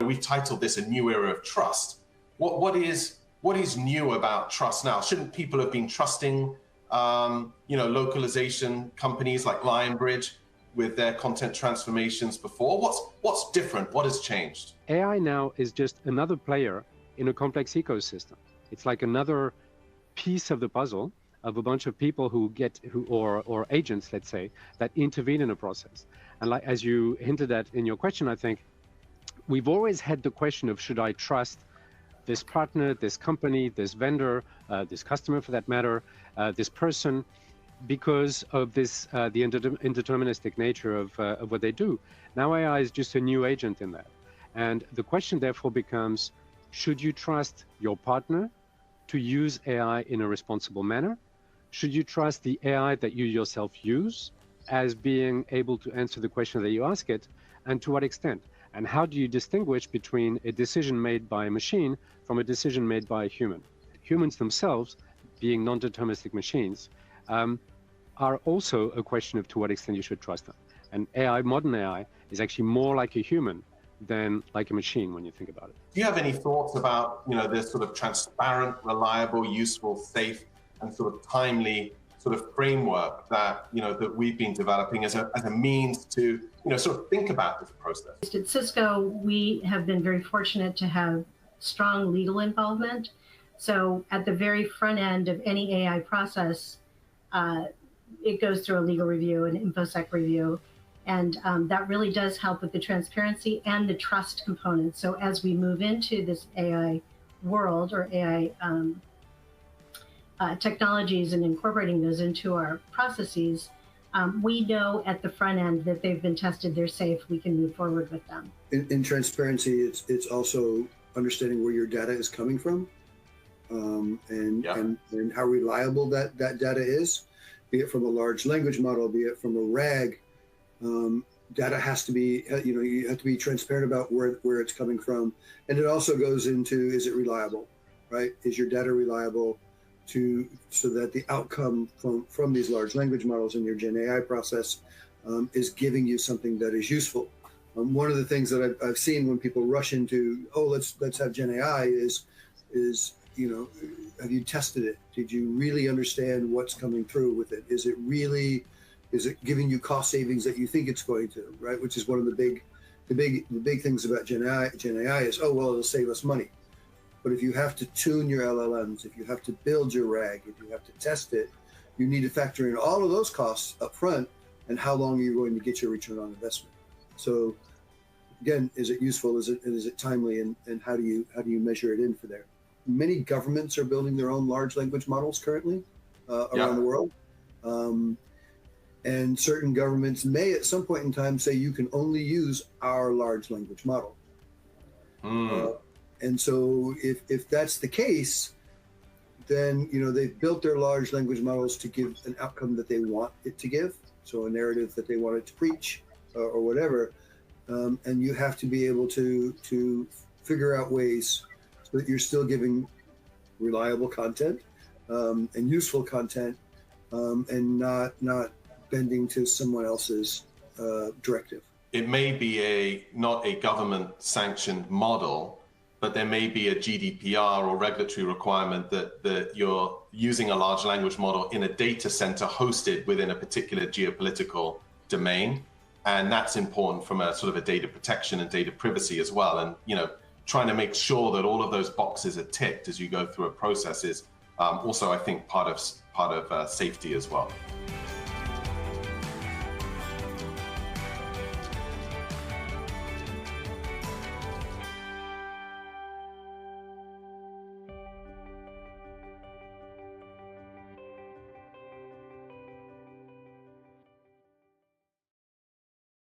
we've titled this A New Era of Trust. What is new about trust now? Shouldn't people have been trusting, localization companies like Lionbridge with their content transformations before? What's different? What has changed? AI now is just another player in a complex ecosystem. It's like another piece of the puzzle of a bunch of people or agents, let's say, that intervene in a process. And like as you hinted at in your question, I think we've always had the question of, should I trust this partner, this company, this vendor, this customer for that matter, this person, because of this the indeterministic nature of what they do. Now AI is just a new agent in that. And the question therefore becomes, should you trust your partner to use AI in a responsible manner? Should you trust the AI that you yourself use as being able to answer the question that you ask it, and to what extent? And how do you distinguish between a decision made by a machine from a decision made by a human? Humans themselves, being non-deterministic machines, are also a question of to what extent you should trust them. And AI, modern AI, is actually more like a human than like a machine when you think about it. Do you have any thoughts about, this sort of transparent, reliable, useful, safe, and sort of timely sort of framework that, that we've been developing as a means to, sort of think about this process? At Cisco, we have been very fortunate to have strong legal involvement. So at the very front end of any AI process, it goes through a legal review, an InfoSec review, and that really does help with the transparency and the trust component. So as we move into this AI world or AI technologies and incorporating those into our processes, we know at the front end that they've been tested, they're safe, we can move forward with them. In transparency, it's also understanding where your data is coming from, and how reliable that data is, be it from a large language model, be it from a RAG. Data has to be, you have to be transparent about where it's coming from. And it also goes into, is it reliable, right? Is your data reliable so that the outcome from these large language models in your Gen AI process is giving you something that is useful. One of the things that I've seen when people rush into, let's have Gen AI is, have you tested it? Did you really understand what's coming through with it? Is it giving you cost savings that you think it's going to, right? Which is one of the big things about Gen AI is, it'll save us money. But if you have to tune your LLMs, if you have to build your RAG, if you have to test it, you need to factor in all of those costs up front and how long you're going to get your return on investment. So again, is it useful? Is it timely? And how do you measure it in for there? Many governments are building their own large language models currently around the world. And certain governments may at some point in time say you can only use our large language model. And so if that's the case, then they've built their large language models to give an outcome that they want it to give, so a narrative that they want it to preach or whatever. And you have to be able to figure out ways so that you're still giving reliable content and useful content, and not bending to someone else's directive. It may be not a government-sanctioned model, but there may be a GDPR or regulatory requirement that you're using a large language model in a data center hosted within a particular geopolitical domain. And that's important from a sort of a data protection and data privacy as well. And, trying to make sure that all of those boxes are ticked as you go through a process is also, I think, part of safety as well.